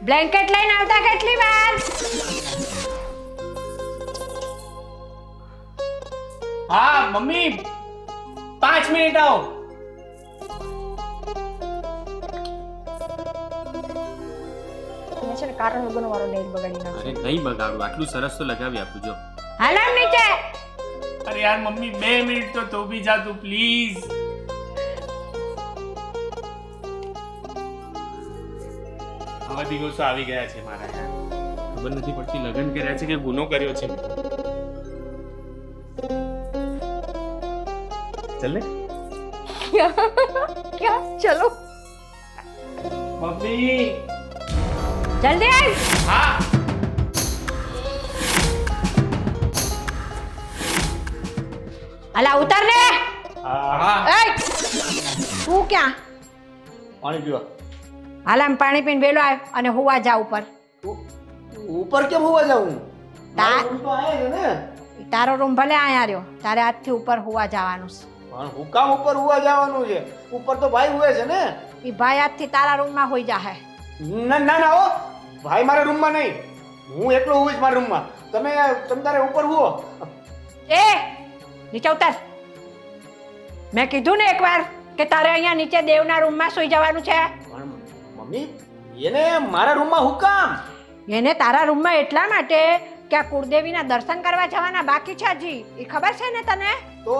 Blanket લઈને આવતા કેટલી વાર? હા મમ્મી 5 મિનિટ આવો. છે ને કારણ વગરનો મારો નેલ બગાડી નાખ્યો. અરે નહીં બગાડું, આટલું સરસ તો લગાવી આપું જો. હાલ આમ નીચે. અરે યાર મમ્મી 2 મિનિટ તો બી જા તું પ્લીઝ. આવા દિવસો આવી ગયા છે મારા યાર. ખબર નથી પડતી લગ્ન કર્યા છે કે ગુનો કર્યો છે. ચલ ને क्या चलो મમ્મી. जल्दी आए. હા अला उतर ने. હા ए तू क्या પાણી પીવા हाल आम पानी पीने वेलो आयो અને હુવા જા ઉપર. ઉપર કેમ હોવા જાઉં? તા- મારો રૂમ તો આયા છે ને. તારો રૂમ ભલે આયા રહ્યો, તારે આજથી ઉપર હુવા જવાનું છે. પણ હું કામ ઉપર હોવા જવાનું છે? ઉપર તો ભાઈ હુએ છે ને. ઈ ભાઈ આજથી તારા રૂમમાં હોઈ જાહે. ના ના ના હો, ભાઈ મારા રૂમમાં નહીં, હું એકલો હુઈશ મારા રૂમમાં. તમે તારે ઉપર હુઓ. એ નીચે ઉતર. મેં કીધું ને એકવાર કે તારે અહીંયા નીચે દેવના રૂમમાં સૂઈ જવાનું છે. પણ મમ્મી એને મારા રૂમમાં હું કામ? એને તારા રૂમમાં એટલા માટે કે આ કુળદેવીના દર્શન કરવા જવાના બાકી છે હજી. એ ખબર છે ને તને? તો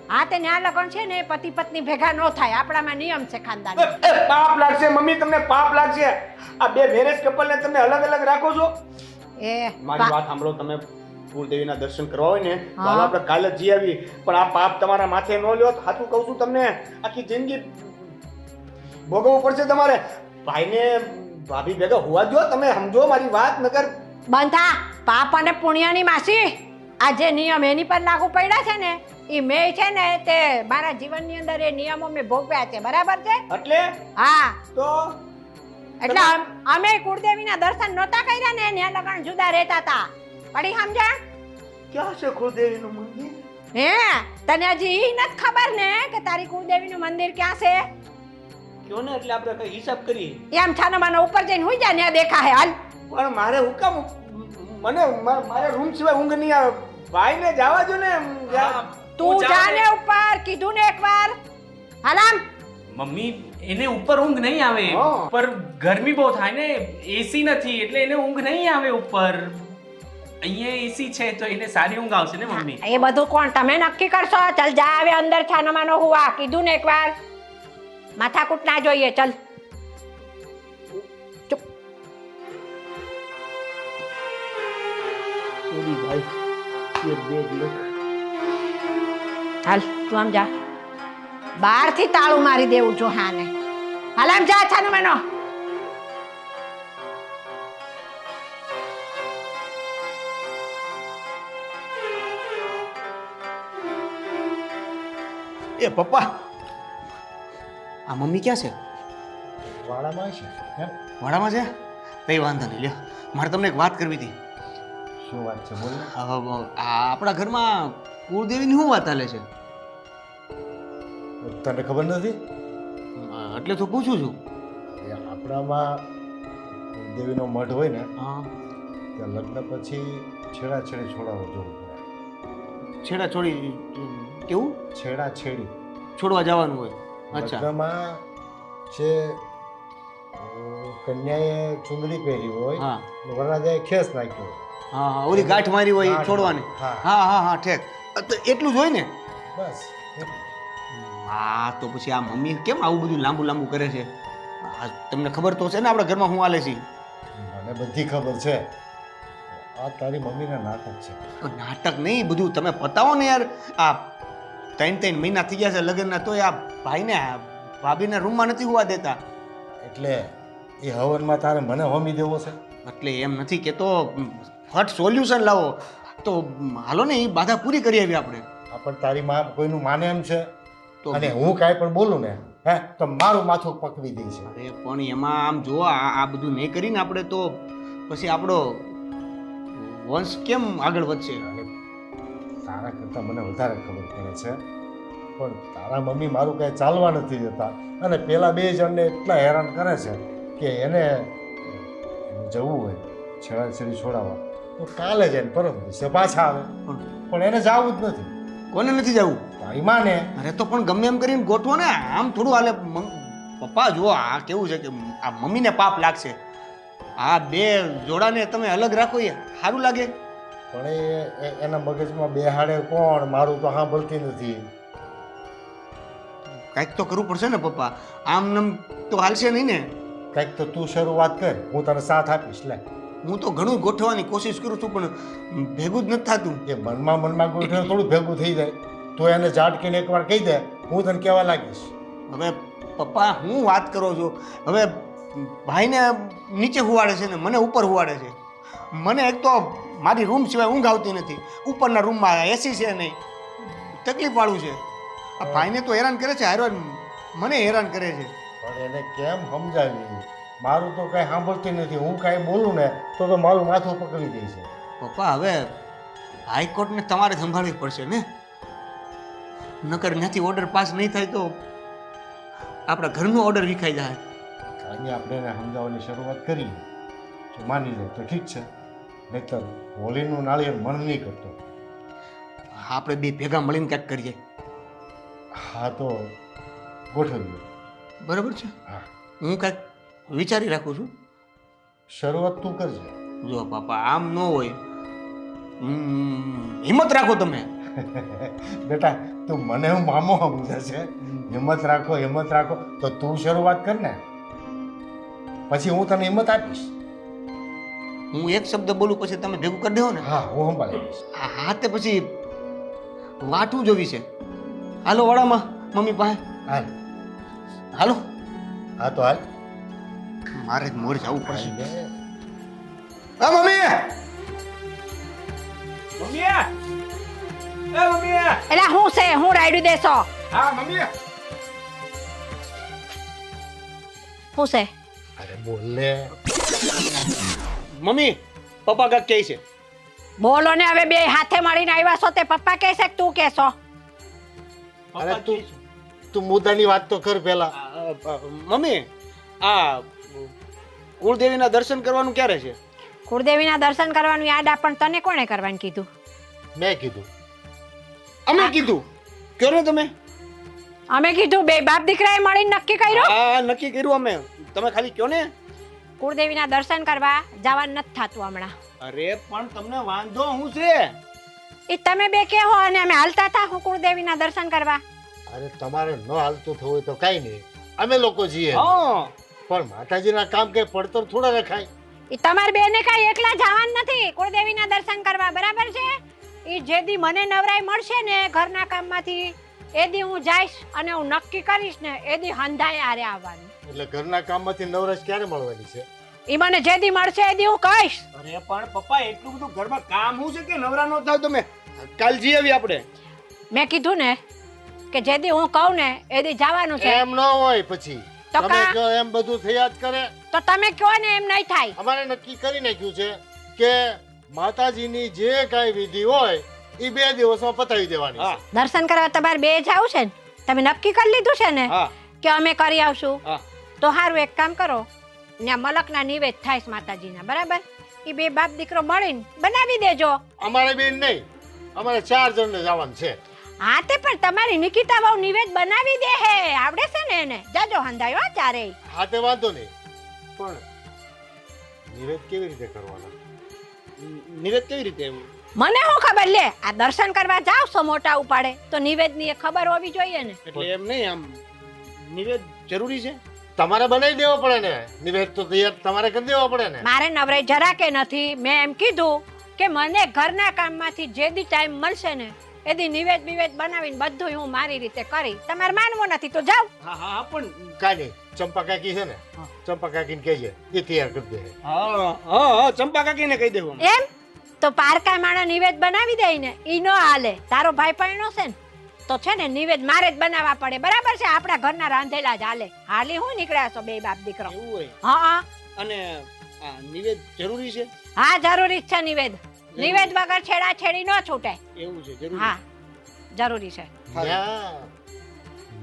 હા તે ન્યા લગન છે ને પતિ પત્ની ભેગા ન થાય, આપણામાં નિયમ છે ખાનદાન. પાપ લાગશે મમ્મી, તમને પાપ લાગશે. આ બે મેરેજ કપલને તમે અલગ અલગ રાખો છો. એ મારી વાત સાંભળો, તમે કુળદેવીના દર્શન કરવા હોય ને તો હા. હાલો આપણે કાલે જ જઈ આવી. પણ આ પાપ તમારા માથે ન લ્યો તો સાચું કહું છું તમને, આખી જિંદગી ભોગવવું પડશે તમારે. ભાઈને ભાભી ભેગા હોવા દો, તમે સમજો મારી વાત. નકર બંધા પાપ અને પુણ્યની માસી, આ જે નિયમ એની પર લાગુ પડ્યા છે ને એ મેં છે ને તે મારા જીવનની અંદર એ નિયમો મેં ભોગવ્યા છે, બરાબર છે? એટલે હા તો એટલે અમે કુળદેવીના દર્શન નહોતા કર્યા ને ત્યાં લગન જુદા રહેતા હતા. પડી સમજણ? ક્યાં છે કુળદેવીનું મંદિર? હે તને હજી ઈ નથી ખબર ને કે તારી કુળદેવીનું મંદિર ક્યાં છે? કયો ને એટલે આપણે કઈ હિસાબ કરીએ. એમ છાનો માનો ઉપર જઈને હુઈ જા, ત્યાં દેખાય. હાલ પણ મારે હું કામ, મને મારે રૂમ સિવાય ઊંઘ નહીં આવે. ભાઈને જવા દો ને. તું જા ને ઉપર, કીધું ને એકવાર. હાલ આમ. મમ્મી એને ઉપર ઊંઘ નહીં આવે. હા. ઉપર ગરમી બહુ થાય ને, એસી નથી એટલે એને ઊંઘ નહીં આવે ઉપર. અહીંયા એસી છે તો એને સારી ઊંઘ આવશે ને મમ્મી. એ બધું કોણ તમે નક્કી કરશો? ચલ જા હવે અંદર છાનો માનો હુવા. કીધું ને એકવાર. માથાકૂટ ના જોઈએ. ચલ ચૂપ. ઓડી ભાઈ એ બે દિવસ હાલ તું આમ જા. બહારથી તાળું મારી દેવું જો હા ને. હાલ આમ જા છાનો માનો. એ પપ્પા, આ મમ્મી ક્યાં છે? વાડામાં છે એમ? વાડામાં છે? કઈ વાંધો નહીં, લ્યો મારે તમને એક વાત કરવી હતી. શું વાત છે બોલ ને. આ આપણા ઘરમાં કુળદેવીની શું વાત ચાલે છે? તને ખબર નથી? એટલે તો પૂછું છું. એ આપણામાં દેવીનો મઠ હોય ને હા, ત્યાં લગ્ન પછી છેડાછેડી છોડાવો જવું પડે. છેડા છોડી કેવું? છેડાછેડી છોડવા જવાનું હોય. અચ્છા. લગ્નમાં જે કન્યાએ ચુંદડી પહેરી હોય હા ને વરરાજાએ ખેસ નાખ્યો હોય. હા હા, ઓલી ગાંઠ મારી હોય એ ગાંઠ છોડવાની. હા. હા હા હા, ઠેક. તો એટલું જ હોય ને? બસ હા, તો પછી આ મમ્મી કેમ આવું બધું લાંબુ લાંબુ કરે છે? તમને ખબર તો છે ને આપણા ઘરમાં શું હાલે છે? મને બધી ખબર છે. આ તારી મમ્મીના નાટક છે. નાટક નહીં, બધું તમે પતાવો ને યાર. આ 3 મહિના થઈ ગયા છે લગ્નના, તોય આ ભાઈને ભાભીના રૂમમાં નથી હોવા દેતા. એટલે એ હવનમાં તારે મને હોમી દેવો છે? એટલે એમ નથી કહેતો, ફટ સોલ્યુશન લાવો. તો હાલો ને, એ બાધા પૂરી કરી આવી આપણે. પણ તારી માં કોઈનું માને એમ છે? તો અને હું કાંઈ પણ બોલું ને હે તો મારું માથું પકવી દે છે. અરે પણ એમાં આમ જો આ બધું નહીં કરીને આપણે તો પછી આપણો વંશ કેમ આગળ વધશે? અને તારા કરતાં મને વધારે ખબર પડે છે. પણ તારા મમ્મી મારું કાંઈ ચાલવા નથી દેતા અને પેલા બે જણને એટલા હેરાન કરે છે કે એને જવું હોય છેડાછેડી છોડાવવા તો કાલે જાય ને પરમ દિવસે પાછા આવે પણ એને જવું જ નથી. કોને નથી જવું? તારી માને. અરે તો પણ ગમે એમ કરીને ગોઠવો ને, આમ થોડું હાલે. પપ્પા જુઓ, આ કેવું છે કે આ મમ્મીને પાપ લાગશે. આ બે જોડાને તમે અલગ રાખો એ સારું લાગે? પણ એના મગજમાં બેહાડે કોણ? મારું તો સાંભળતી નથી. કાંઈક તો કરવું પડશે ને પપ્પા, આમ નમ તો હાલશે નહીં ને. કંઈક તો તું શરૂઆત કર, હું તને સાથ આપીશ. લે, હું તો ઘણું ગોઠવવાની કોશિશ કરું છું પણ ભેગું જ નથી થતું. એ મનમાં ગોઠવે થોડું ભેગું થઈ જાય તો એને ઝાટકીને એકવાર કહી દે, હું તને કહેવા લાગીશ. હવે પપ્પા હું વાત કરો છો? હવે ભાઈને નીચે હુવાડે છે ને મને ઉપર હુવાડે છે. મને એક તો મારી રૂમ સિવાય ઊંઘ આવતી નથી. ઉપરના રૂમમાં એસી છે નહીં, તકલીફ વાળું છે. આ ભાઈને તો હેરાન કરે છે, હારો મને હેરાન કરે છે. પણ એને કેમ સમજાવી? મારું તો કાંઈ સાંભળતી નથી. હું કાંઈ બોલું ને તો મારું માથું પકડી દે છે. પપ્પા હવે હાઈકોર્ટને તમારે સંભાળવી પડશે ને, નકર ત્યાંથી ઓર્ડર પાસ નહીં થાય તો આપણા ઘરનો ઓર્ડર વિખાઈ જાય. આજે આપણે એને સમજાવવાની શરૂઆત કરી, જો માની જાય તો ઠીક છે, નહીતર હોલીનું નાળિયેર મન નહીં કરતો. આપણે બે ભેગા મળીને ક્યાંક કરીએ. હા તો ગોઠવીએ. બરાબર છે. હા, હું કાંઈક વિચારી રાખું છું. શરૂઆત તું કરજે. જો પાપા આમ ન હોય, હિંમત રાખો તમે. બેટા તું મને હું મામો સમજે છે. હિંમત રાખો તો તું શરૂઆત કર ને, પછી હું તને હિંમત આપીશ. હું એક શબ્દ બોલું પછી તમે ભેગું કરી દેવો ને. હા, હું સંભાળી દઈશ. હા તે પછી વાટું જોવી છે. હાલો વાડામાં મમ્મી પાસે. હાલ. હાલો. હા તો હાલ. મારે જ મોર જવું પડશે. હાલ બે. હા મમ્મી. મમ્મી! એ મમ્મી! એટલે હું છે, હું રાયડું દેશો? હા મમ્મી! હું છે? અરે બોલ લે. મમ્મી પપ્પા કાક કહે છે. બોલો ને, હવે બે હાથે મળીને આવ્યા છો તે પપ્પા કહેશે કે તું કહેશો? અરે તું મુદ્દાની વાત તો કર પહેલા. મમ્મી આ કુળદેવીના દર્શન કરવાનું ક્યારે છે? કુળદેવીના દર્શન કરવાનું યાદ આપ, પણ તને કોણે કરવાનું કીધું? મેં કીધું. અમે કીધું. કયો ને તમે? અમે કીધું, બે બાપ દીકરાએ મળીને નક્કી કર્યું. હા નક્કી કર્યું અમે. તમે ખાલી કયો ને. કુળદેવીના દર્શન કરવા જવાનું નથી થતું હમણાં. અરે પણ તમને વાંધો શું છે? એ તમે બે કહો અને અમે હાલતા હતા હું કુળદેવીના દર્શન કરવા. અરે તમારે ન હાલતું થવું હોય તો કાંઈ નહીં, અમે લોકો જઈએ. હા પણ માતાજીના કામ કઈ પડતર થોડા રખાય. એ તમારે બેને કાંઈ એકલા જવાનું નથી કુળદેવીના દર્શન કરવા, બરાબર છે? એ જે દી મને નવરાઈ મળશે ને ઘરના કામમાંથી, એ દી હું જઈશ અને હું નક્કી કરીશ ને એ દી હંધાય આરે આવવાનું. એટલે ઘરના કામમાંથી નવરાશ ક્યારે મળવાની છે? એ મને જે દી મળશે એ દી હું કહીશ. અરે પણ પપ્પા એટલું બધું ઘરમાં કામ શું છે કે નવરા ન થાવ તમે? કાલ જઈ આવી આપણે. મેં કીધું ને કે જે દી હું કહું ને એ દી જવાનું છે. એમ ન હોય પછી તો તમે કા? કહો એમ બધું થયા જ કરે. તો તમે કહો ને એમ નહીં થાય. અમારે નક્કી કરી નાખ્યું છે કે માતાજીની જે કાંઈ વિધિ હોય એ 2 દિવસમાં પતાવી દેવાની છે. દર્શન કરવા તમારે બે જાવ છે ને, તમે નક્કી કરી લીધું છે ને હા કે અમે કરી આવશું, હા તો સારું એક કામ કરો, ત્યાં મલકના નિવેદ થાય છે માતાજીના, બરાબર? એ બે બાપ દીકરો મળીને બનાવી દેજો. અમારે બેન નહીં, અમારે 4 જણને જવાનું છે. હા તે પણ તમારી નિકિતા બહુ નિવેદ બનાવી દે હે, આવડે છે ને એને. જાજો હંધાયો ચારેય. હા તે વાંધો નહીં, પણ નિવેદ કેવી રીતે કરવાના? નિવેદ કેવી રીતે એવું? મને શું ખબર, લે આ દર્શન કરવા જાવ છો મોટા ઉપાડે તો નિવેદની એક ખબર હોવી જોઈએ ને. એટલે એમ નહીં, આમ નિવેદ જરૂરી છે. તમારે બનાવી દેવો પડે ને નિવેદ, તો તૈયાર તમારે કરી દેવો પડે ને. મારે નવરાઈ જરાકે નથી. મેં એમ કીધું કે મને ઘરના કામમાંથી જે દી ટાઈમ મળશે ને એ દી નિવેદ બિવેદ બનાવીને બધું હું મારી રીતે કરી. તમારે માનવું નથી તો જાવ. હા હા પણ કાંઈ નહીં, ચંપા કાકી છે ને, ચંપા કાકીને કહીએ એ તૈયાર કરી દે. હા હા ચંપા કાકીને કહી દેવું. એમ તો પારકા માણા નિવેદ બનાવી દે ને, ઈ નો હાલે. તારો ભાઈ પરણો છે ને તો છે ને નિવેદ મારે જ બનાવવા પડે, બરાબર છે? આપણા ઘરના રાંધેલા જ હાલે. હાલી હું નીકળ્યા છો બે બાપ દીકરો? એવું હોય? હા. અને આ નિવેદ જરૂરી છે? હા જરૂરી છે નિવેદ. નિવેદ વગર છેડા છેડી ન છૂટે. એવું છે જરૂરી? હા જરૂરી છે.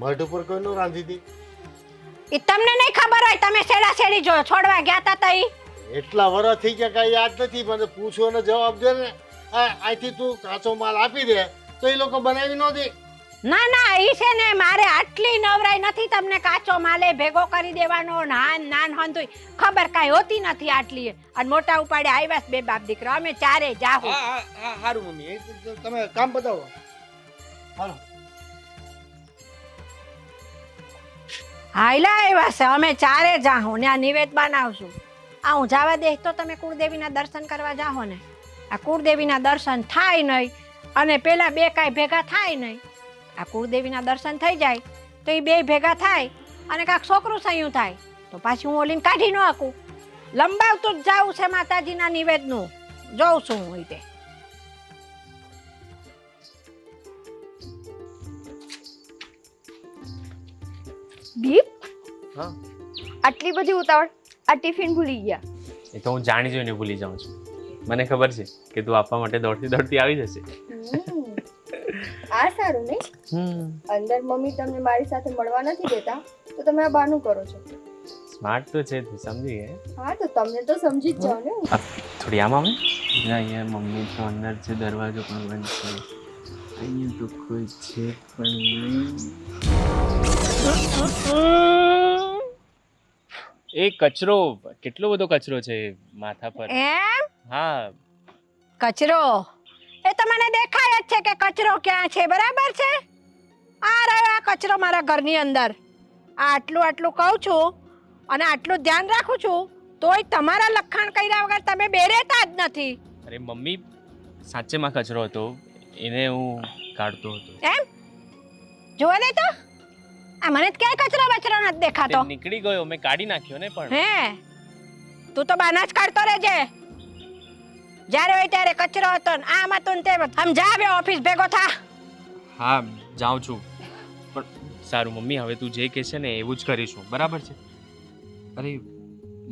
મઢ ઉપર કોઈ નો રાંધી હતી? ઈ તમને નહીં ખબર હોય, તમે છેડા છેડી જો છોડવા ગયા તા તઈ. એટલા વર્ષ થઈ ગયા કાંઈ યાદ નથી, મને પૂછો ને જવાબ દે ને. અહીંથી તું કાચો માલ આપી દે તો એ લોકો બનાવી ન દે. ના ના ઈ છે ને મારે આટલી નવરાઈ નથી તમને કાચો માલે ભેગો કરી દેવાનો નાન હંધુય ખબર કાંઈ હોતી નથી આટલી. અને મોટા ઉપાડે આવ્યા છે બે બાપ દીકરા, અમે ચારે જાહુ. હા સારું મમ્મી, તમે કામ બતાવો. હાલો. હાઈલા આવ્યા છે, અમે ચારે જાહુ ને આ નિવેદ બનાવશું. આ હું જવા દે તો તમે કુળદેવીના દર્શન કરવા જાહો ને. આ કુળદેવીના દર્શન થાય નહીં અને પેલા બે કાંઈ ભેગા થાય નહીં. આ કુળદેવીના દર્શન થઈ જાય તો એ બે ભેગા થાય અને કાંઈક છોકરું સયું થાય તો પાછી હું ઓલીને કાઢી ન શકું. લંબાવતું જ જાવું છે માતાજીના નિવેદનું. જોઉં છું હું તે. દીપ, હા આટલી બધી ઉતાવળ, આ ટિફિન ભૂલી ગયા. એ તો હું જાણી જોઈને ભૂલી જાઉં છું. મને ખબર છે કે તું આપવા માટે દોડતી દોડતી આવી જશે. આ સારું નહીં? અંદર મમ્મી તમને મારી સાથે મળવા નથી દેતા તો તમે આ બહાનું કરો છો. સ્માર્ટ તો છે તું, સમજી ગઈ. હા તો તમને તો સમજી જ જાઓ ને. થોડી આમ આવે ના, અહીંયા મમ્મી તો અંદર છે, દરવાજો પણ બંધ છે. અહીંયા તો કોઈ છે પણ નહીં. એ કચરો, કેટલો બધો કચરો છે માથા પર. એમ હા કચરો એ તો મને દેખાય જ છે કે કચરો ક્યાં છે. બરાબર છે, આ રહ્યો આ કચરો મારા ઘરની અંદર. આટલું કહું છું અને આટલું ધ્યાન રાખું છું તોય તમારા લખાણ કર્યા વગર તમે બેરેતા જ નથી. અરે મમ્મી, સાચેમાં કચરો હતો, એને હું કાઢતો હતો. એમ જોવા દે તો આ મને જ ક્યાંય કચરો બચરો નથી દેખાતો. તે નીકળી ગયો, મેં કાઢી નાખ્યો ને. પણ હે તું તો બાના જ કાઢતો રહેજે. જ્યારે હોય ત્યારે કચરો હતો ને આમ હતું ને તે. સમજાવ્યો ઓફિસ ભેગો થા. હા જાઉં છું. પણ સારું મમ્મી, હવે તું જે કહે છે ને એવું જ કરીશું, બરાબર છે? અરે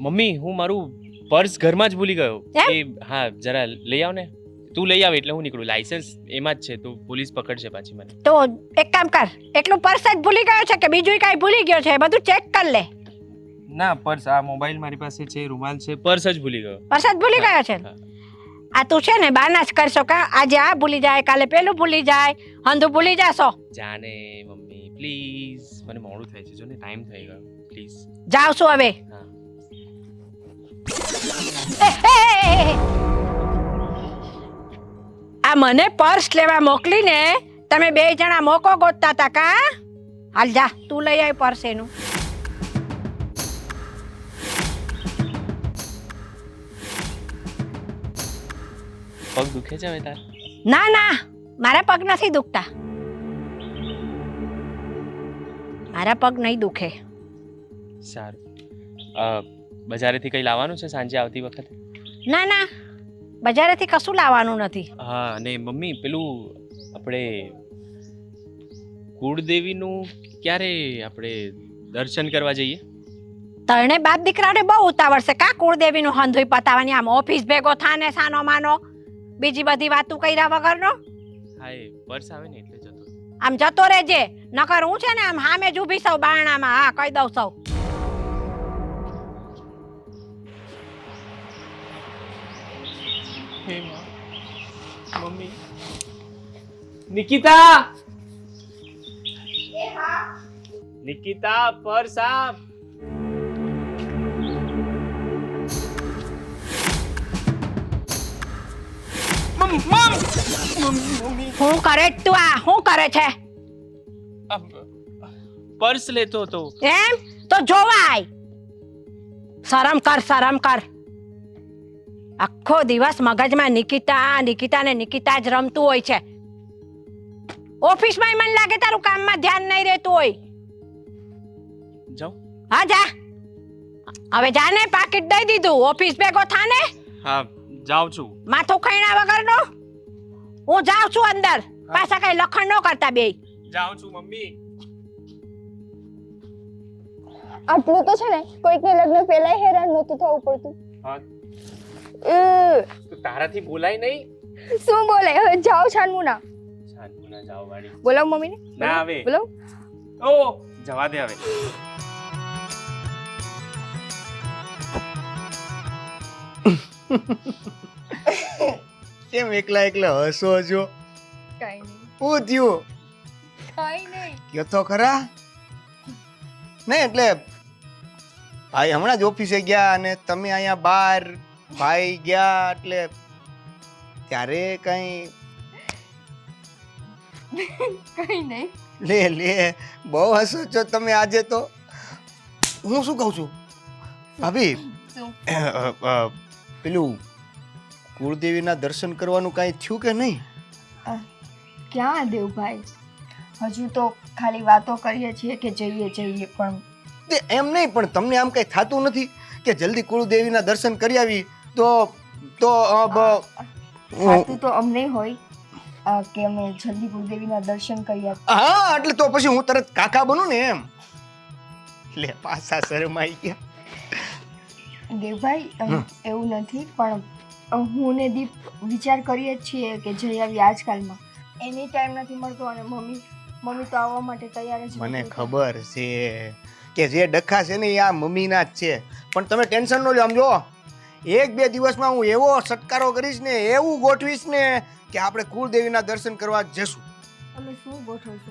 મમ્મી, હું મારું પર્સ ઘરમાં જ ભૂલી ગયો. એ હા જરા લઈ આવ ને. તું લઈ આવ એટલે હું નીકળું. લાયસન્સ એમાં જ છે તો પોલીસ પકડશે પાછી મને. તો એક કામ કર, એટલું પર્સ જ ભૂલી ગયો છે કે બીજું કાંઈ ભૂલી ગયો છે? બધું ચેક કર લે. ના પર્સ, આ મોબાઈલ મારી પાસે છે, રૂમાલ છે, પર્સ જ ભૂલી ગયો. પર્સ જ ભૂલી ગયો છે? આ તું છે ને બાના જ કરશો કા? આજે આ ભૂલી જાય, કાલે પેલું ભૂલી જાય, હંધું ભૂલી જાશો. જાને મમ્મી પ્લીઝ, મને મોડું થાય છે, જો ને ટાઈમ થઈ ગયો, પ્લીઝ. જાવ છું હવે. હા આ મને પર્સ લેવા મોકલીને તમે બે જણા મોકો ગોતતા હતા કા? હાલ જા, તું લઈ આવી પર્સ એનું. પગ દુખે છે હવે તાર? ના ના, મારા પગ નથી દુખતા. મારા પગ નહીં દુખે. સારું. બજારેથી કઈ લાવવાનું છે સાંજે આવતી વખતે? ના ના, બજારેથી કશું લાવવાનું નથી. હા અને મમ્મી, પેલું આપણે કુળદેવીનું ક્યારે આપણે દર્શન કરવા જઈએ? તને બાપ દીકરાને બહુ ઉતાવળ છે કા કુળદેવીનું હંધુય પતાવવાની? આમ ઓફિસ ભેગો થાને સાનો માનો બીજી બધી વાતો કર્યા વગરનો. હા એ પર્સ આવે ને એટલે જતો. આમ જતો રહેજે, નકર હું છે ને આમ સામે જ ઊભી સૌ બારણામાં. હા કહી દઉં સૌ. હે મમ્મી. નિકિતા, નિકિતા પર્સ આપ. શું કરે તું? આ શું કરે છે? પર્સ લેતો હતો. એમ તો જોવાય. શરમ કર, શરમ કર. આખો દિવસ મગજમાં નિકિતા નિકિતા ને નિકિતા જ રમતું હોય છે. ઓફિસમાં મને લાગે તારું કામમાં ધ્યાન નહીં રહેતું હોય. જાઓ. હા જા, હવે જા ને. પાકીટ દઈ દીધું, ઓફિસ ભેગો થા ને. હા જાઉં છું. માથું ખૈણા વગરનો. હું જાઉં છું અંદર. પાછા કઈ લખણ ન કરતા બે. જાઉં છું મમ્મી. આટલું તો છે ને કોઈકને લગ્ન પહેલા હેરાન નહોતું થવું પડતું. હા તો તારાથી બોલાય નહીં. શું બોલે? હવે જાઓ છાનમુના. છાનમુના જાવ વાળી. બોલાવ મમ્મીને. ના આવે. બોલાવ. ઓ જવા દે હવે. કેમ એકલા એકલા હસો છો? કઈ નહીં, શું થયું? કઈ નહીં. કયો તો ખરા. નહીં એટલે ભાઈ હમણાં જ ઓફિસે ગયા અને તમે અહીંયા બહાર ભાઈ ગયા એટલે ત્યારે કઈ કઈ નહીં. લે લે બહુ હસો છો તમે આજે તો. હું શું કહું છું ભાભી, શું? પેલું કુળદેવીના દર્શન કરવાનું કાંઈ થયું કે નહીં? ક્યાં દેવભાઈ, હજુ તો ખાલી વાતો કરીએ છીએ કે જઈએ જઈએ, પણ તે એમ નહીં, પણ તમને આમ કંઈ થતું નથી કે જલ્દી કુળદેવીના દર્શન કરી આવી તો થતું તો અમને હોય કે અમે જલ્દી કુળદેવીના દર્શન કર્યા. હા એટલે તો પછી હું તરત કાકા બનું ને એમ. લે પાછા શરમાઈ ગયા. દેવભાઈ એવું નથી, પણ હું ને દીપ વિચાર કરીએ જ છીએ કે જઈ આવી આજકાલમાં. એની ટાઈમ નથી મળતો અને મમ્મી તો આવવા માટે તૈયાર જ મને નથી. ખબર છે કે જે ડખા છે ને એ આ મમ્મીના જ છે, પણ તમે ટેન્શન ન લો. આમ જો 1-2 દિવસમાં હું એવો સટકારો કરીશ ને, એવું ગોઠવીશ ને કે આપણે કુળદેવીના દર્શન કરવા જશું. તમે શું ગોઠવશો?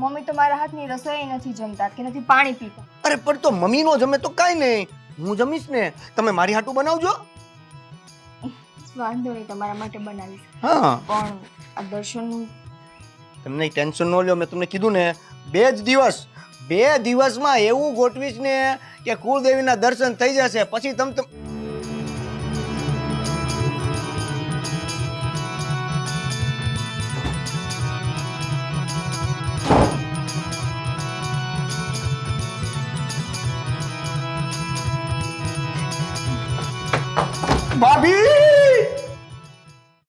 મમ્મી તો મારા હાથની રસોઈ નથી જમતા કે નથી પાણી પીતા. અરે પણ તો મમ્મી નો જમે તો કાંઈ નહીં, હું જમીશ ને. તમે મારી હાટું બનાવજો. વાંધો નહીં, તમારા માટે બનાવીશ. હા પણ આ દર્શનનું તમને ટેન્શન ન લ્યો. મેં તમને કીધું ને 2 દિવસમાં એવું ગોઠવીશ ને કે કુળદેવીના દર્શન થઈ જશે. પછી તમે ભાભી